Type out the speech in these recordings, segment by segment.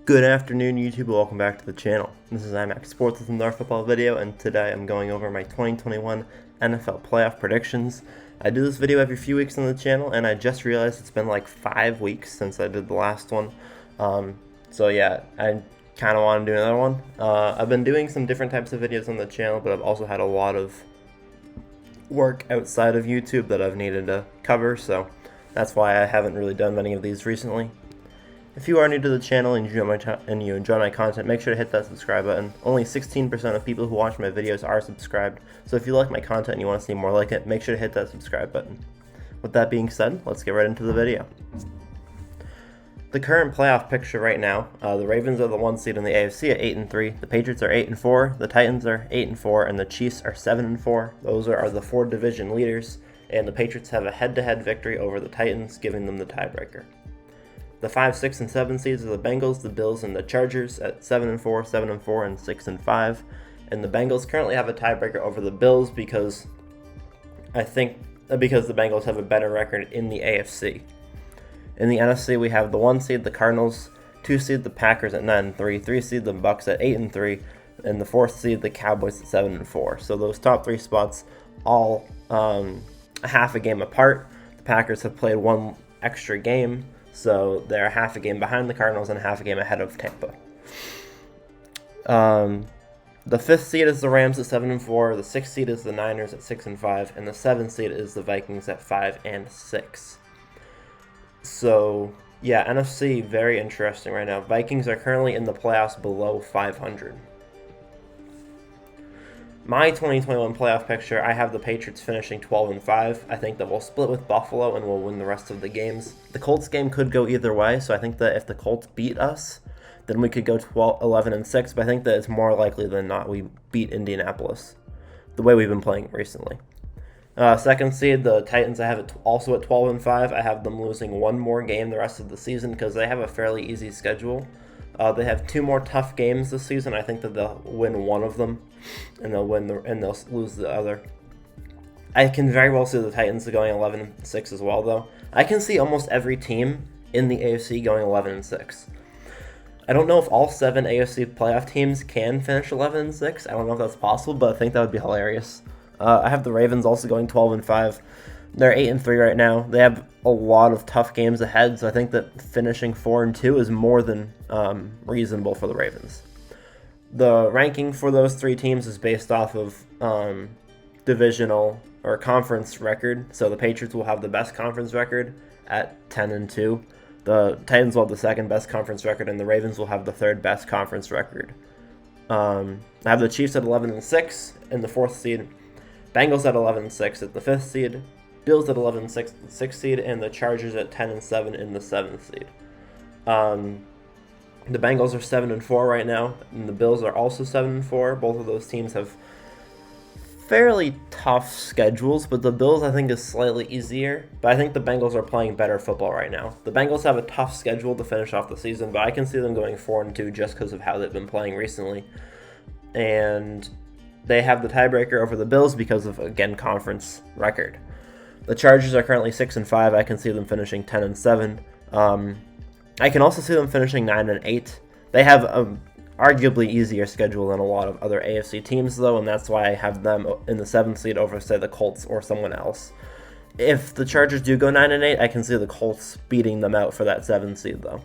Good afternoon, YouTube. Welcome back to the channel. This is IMAX Sports with another football video, and today I'm going over my 2021 NFL playoff predictions. I do this video every few weeks on the channel, and I just realized it's been like 5 weeks since I did the last one. So yeah, I kind of want to do another one. I've been doing some different types of videos on the channel, but I've also had a lot of work outside of YouTube that I've needed to cover, so that's why I haven't really done many of these recently. If you are new to the channel and you enjoy my content, make sure to hit that subscribe button. Only 16% of people who watch my videos are subscribed, so if you like my content and you want to see more like it, make sure to hit that subscribe button. With that being said, let's get right into the video. The current playoff picture right now, the Ravens are the 1 seed in the AFC at 8-3, the Patriots are 8-4, the Titans are 8-4, and the Chiefs are 7-4. Those are the 4 division leaders, and the Patriots have a head-to-head victory over the Titans, giving them the tiebreaker. The 5, 6, and 7 seeds are the Bengals, the Bills, and the Chargers at 7-4, 7-4, and 6-5. And the Bengals currently have a tiebreaker over the Bills because the Bengals have a better record in the AFC. In the NFC, we have the 1 seed, the Cardinals, 2 seed, the Packers at 9-3, 3 seed, the Bucks at 8-3, and the 4th seed, the Cowboys at 7-4. So those top 3 spots all half a game apart. The Packers have played 1 extra game, so they're half a game behind the Cardinals and half a game ahead of Tampa. The 5th seed is the Rams at 7-4, the 6th seed is the Niners at 6-5, and the 7th seed is the Vikings at 5-6. So yeah, NFC, very interesting right now. Vikings are currently in the playoffs below 500. My 2021 playoff picture, I have the Patriots finishing 12-5. I think that we'll split with Buffalo and we'll win the rest of the games. The Colts game could go either way, so I think that if the Colts beat us, then we could go 11-6, but I think that it's more likely than not we beat Indianapolis, the way we've been playing recently. 2nd seed, the Titans, I have it also at 12-5. I have them losing 1 more game the rest of the season because they have a fairly easy schedule. They have 2 more tough games this season. I think that they'll win 1 of them, and they'll lose the other. I can very well see the Titans going 11-6 as well, though. I can see almost every team in the AFC going 11-6. I don't know if all 7 AFC playoff teams can finish 11-6. I don't know if that's possible, but I think that would be hilarious. I have the Ravens also going 12-5. They're 8-3 right now. They have a lot of tough games ahead, so I think that finishing 4-2 is more than reasonable for the Ravens. The ranking for those 3 teams is based off of divisional or conference record. So the Patriots will have the best conference record at 10-2. The Titans will have the 2nd best conference record, and the Ravens will have the 3rd best conference record. I have the Chiefs at 11-6 in the 4th seed, Bengals at 11-6 at the 5th seed, Bills at 11-6 at the 6th seed, and the Chargers at 10-7 in the 7th seed. The Bengals are 7-4 right now, and the Bills are also 7-4. Both of those teams have fairly tough schedules, but the Bills I think is slightly easier. But I think the Bengals are playing better football right now. The Bengals have a tough schedule to finish off the season, but I can see them going 4-2 just because of how they've been playing recently. And they have the tiebreaker over the Bills because of, again, conference record. The Chargers are currently 6-5. I can see them finishing 10-7. I can also see them finishing 9-8. They have an arguably easier schedule than a lot of other AFC teams, though, and that's why I have them in the 7th seed over, say, the Colts or someone else. If the Chargers do go 9-8, I can see the Colts beating them out for that 7th seed, though.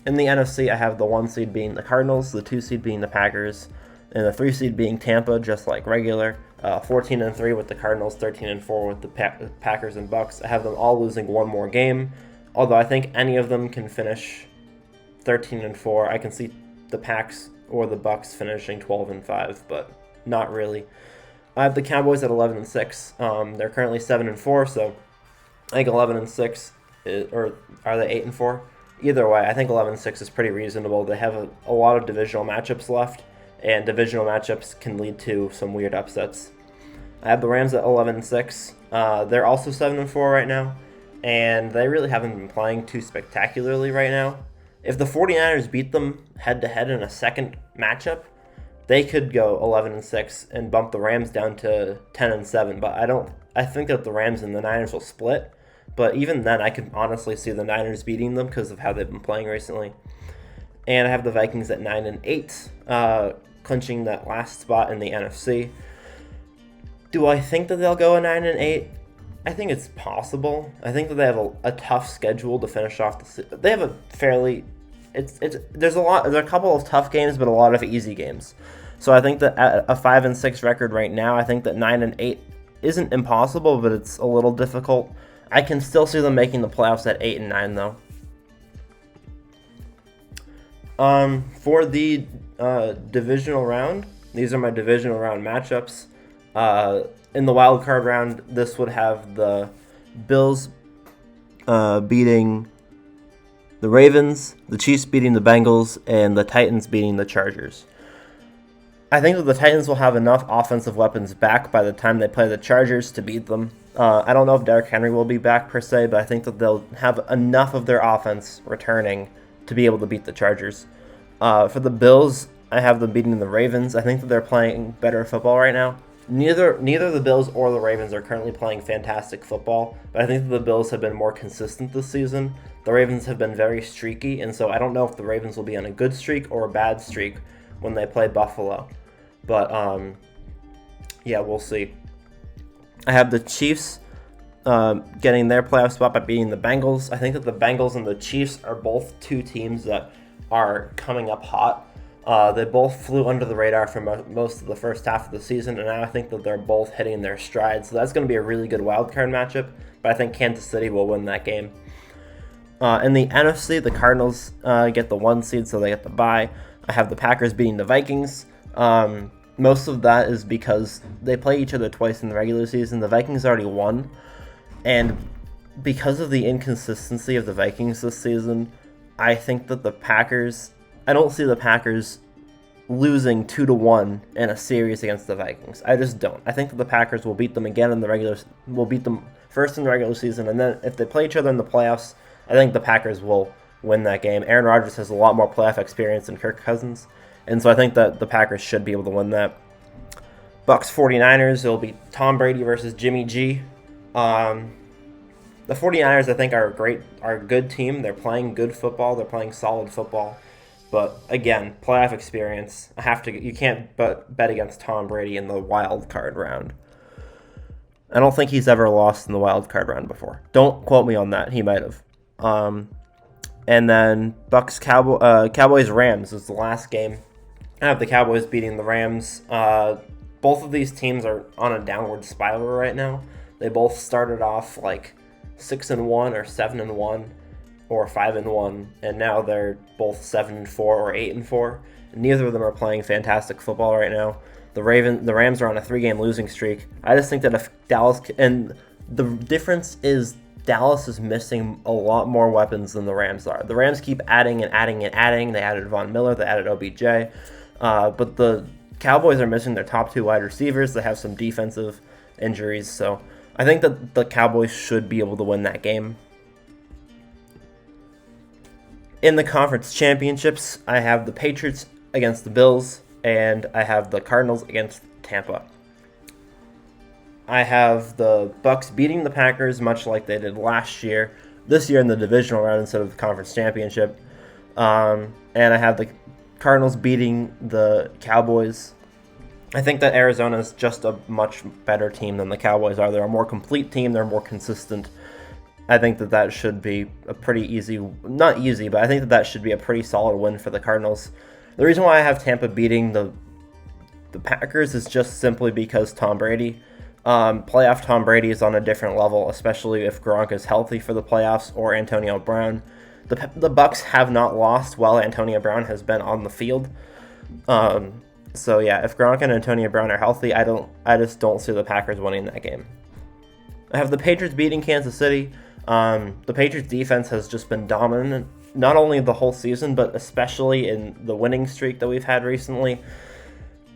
In the NFC, I have the 1 seed being the Cardinals, the 2 seed being the Packers, and the 3 seed being Tampa, just like regular. 14-3 with the Cardinals, 13-4 with the Packers and Bucks. I have them all losing 1 more game, although I think any of them can finish 13-4. I can see the Packs or the Bucks finishing 12-5, but not really. I have the Cowboys at 11-6. They're currently 7-4, so I think 11-6 or are they 8-4? Either way, I think 11-6 is pretty reasonable. They have a lot of divisional matchups left, and divisional matchups can lead to some weird upsets. I have the Rams at 11-6. They're also 7-4 right now, and they really haven't been playing too spectacularly right now. If the 49ers beat them head-to-head in a second matchup, they could go 11-6 and bump the Rams down to 10-7. But I think that the Rams and the Niners will split. But even then, I could honestly see the Niners beating them because of how they've been playing recently. And I have the Vikings at 9-8, clinching that last spot in the NFC. Do I think that they'll go a 9-8? I think it's possible. I think that they have a tough schedule to finish off the season. They have a fairly there's a couple of tough games, but a lot of easy games. So I think that at a 5-6 record right now, I think that 9-8 isn't impossible, but it's a little difficult. I can still see them making the playoffs at 8-9 though. For the divisional round, these are my divisional round matchups. In the wild card round, this would have the Bills beating the Ravens, the Chiefs beating the Bengals, and the Titans beating the Chargers. I think that the Titans will have enough offensive weapons back by the time they play the Chargers to beat them. I don't know if Derrick Henry will be back per se, but I think that they'll have enough of their offense returning to be able to beat the Chargers. For the Bills, I have them beating the Ravens. I think that they're playing better football right now. Neither the Bills or the Ravens are currently playing fantastic football, but I think that the Bills have been more consistent this season. The Ravens have been very streaky, and so I don't know if the Ravens will be on a good streak or a bad streak when they play Buffalo. But, yeah, we'll see. I have the Chiefs getting their playoff spot by beating the Bengals. I think that the Bengals and the Chiefs are both two teams that are coming up hot. They both flew under the radar for most of the first half of the season, and now I think that they're both hitting their stride. So that's going to be a really good wildcard matchup, but I think Kansas City will win that game. In the NFC, the Cardinals get the 1 seed, so they get the bye. I have the Packers beating the Vikings. Most of that is because they play each other twice in the regular season. The Vikings already won, and because of the inconsistency of the Vikings this season, I think that I don't see the Packers losing 2-1 in a series against the Vikings. I just don't. I think that the Packers will beat them again will beat them first in the regular season, and then if they play each other in the playoffs, I think the Packers will win that game. Aaron Rodgers has a lot more playoff experience than Kirk Cousins, and so I think that the Packers should be able to win that. Bucks 49ers, it'll be Tom Brady versus Jimmy G. The 49ers, I think, are a good team. They're playing good football. They're playing solid football. But again, playoff experience. You can't bet against Tom Brady in the wild card round. I don't think he's ever lost in the wild card round before. Don't quote me on that. He might have. And then Bucks Cowboys Rams is the last game. I have the Cowboys beating the Rams. Both of these teams are on a downward spiral right now. They both started off like 6-1 or 7-1 or 5-1, and now they're both 7-4 or 8-4. Neither of them are playing fantastic football right now. The Rams are on a 3-game losing streak. I just think that if and the difference is Dallas is missing a lot more weapons than the Rams are. The Rams keep adding and adding and adding. They added Von Miller, they added OBJ, but the Cowboys are missing their top 2 wide receivers. They have some defensive injuries, so I think that the Cowboys should be able to win that game. In the conference championships, I have the Patriots against the Bills, and I have the Cardinals against Tampa. I have the Bucks beating the Packers, much like they did last year, this year in the divisional round instead of the conference championship. And I have the Cardinals beating the Cowboys. I think that Arizona is just a much better team than the Cowboys are. They're a more complete team. They're more consistent. I think that should be a pretty easy, not easy, but I think that should be a pretty solid win for the Cardinals. The reason why I have Tampa beating the Packers is just simply because Tom Brady. Playoff Tom Brady is on a different level, especially if Gronk is healthy for the playoffs or Antonio Brown. The Bucks have not lost while Antonio Brown has been on the field. So yeah, if Gronk and Antonio Brown are healthy, I just don't see the Packers winning that game. I have the Patriots beating Kansas City. The Patriots defense has just been dominant, not only the whole season, but especially in the winning streak that we've had recently.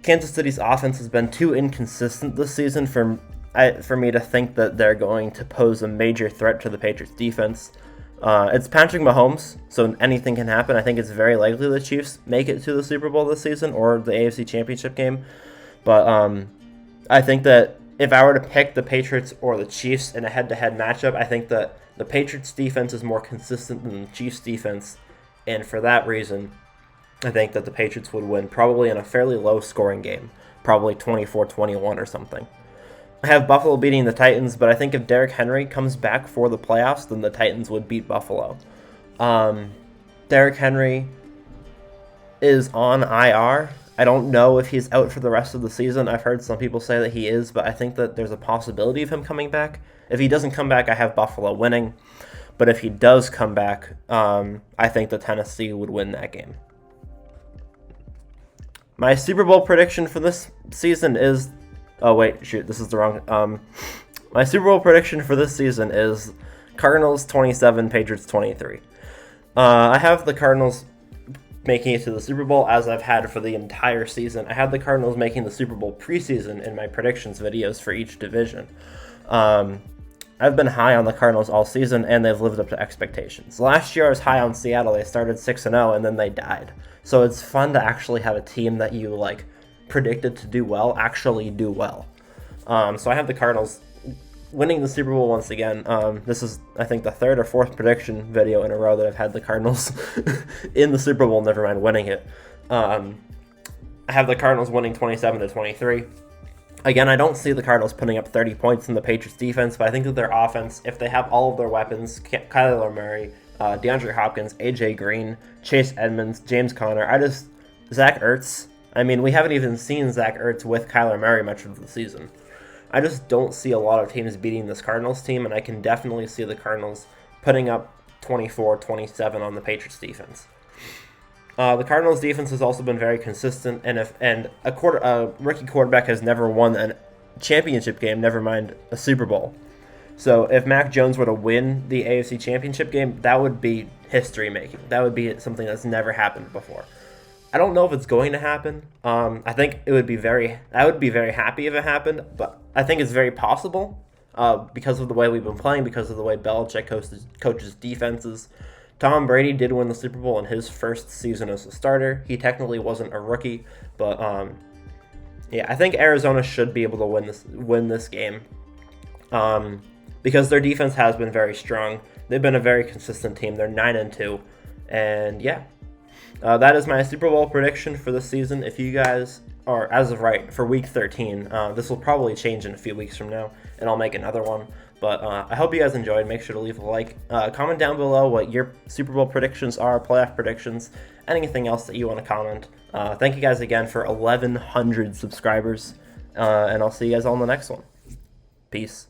Kansas City's offense has been too inconsistent this season for me to think that they're going to pose a major threat to the Patriots defense. It's Patrick Mahomes, so anything can happen. I think it's very likely the Chiefs make it to the Super Bowl this season or the AFC Championship game. But I think that if I were to pick the Patriots or the Chiefs in a head-to-head matchup, I think that the Patriots defense is more consistent than the Chiefs defense. And for that reason, I think that the Patriots would win, probably in a fairly low-scoring game, probably 24-21 or something. I have Buffalo beating the Titans, but I think if Derrick Henry comes back for the playoffs, then the Titans would beat Buffalo. Derrick Henry is on IR. I don't know if he's out for the rest of the season. I've heard some people say that he is, but I think that there's a possibility of him coming back. If he doesn't come back, I have Buffalo winning. But if he does come back, I think that Tennessee would win that game. My Super Bowl prediction for this season is... Oh, wait, shoot, this is the wrong... my Super Bowl prediction for this season is Cardinals 27, Patriots 23. I have the Cardinals making it to the Super Bowl as I've had for the entire season. I had the Cardinals making the Super Bowl preseason in my predictions videos for each division. I've been high on the Cardinals all season, and they've lived up to expectations. Last year I was high on Seattle. They started 6-0, and then they died. So it's fun to actually have a team that you predicted to do well actually do well. So I have the Cardinals winning the Super Bowl once again. This is, I think, the third or fourth prediction video in a row that I've had the Cardinals in the Super Bowl, never mind winning it. I have the Cardinals winning 27-23. Again, I don't see the Cardinals putting up 30 points in the Patriots defense, but I think that their offense, if they have all of their weapons, Kyler Murray, DeAndre Hopkins, AJ Green, Chase Edmonds, James Conner, Zach Ertz. I mean, we haven't even seen Zach Ertz with Kyler Murray much of the season. I just don't see a lot of teams beating this Cardinals team, and I can definitely see the Cardinals putting up 24-27 on the Patriots defense. The Cardinals defense has also been very consistent, and a rookie quarterback has never won a championship game, never mind a Super Bowl. So if Mac Jones were to win the AFC Championship game, that would be history making. That would be something that's never happened before. I don't know if it's going to happen. I think I would be very happy if it happened, but I think it's very possible because of the way we've been playing, because of the way Belichick coaches defenses. Tom Brady did win the Super Bowl in his first season as a starter. He technically wasn't a rookie, but yeah, I think Arizona should be able to win this game because their defense has been very strong. They've been a very consistent team. They're 9-2, and yeah. That is my Super Bowl prediction for this season. If you guys are, as of right, for Week 13, this will probably change in a few weeks from now, and I'll make another one. But I hope you guys enjoyed. Make sure to leave a like. Comment down below what your Super Bowl predictions are, playoff predictions, anything else that you want to comment. Thank you guys again for 1,100 subscribers, and I'll see you guys all in the next one. Peace.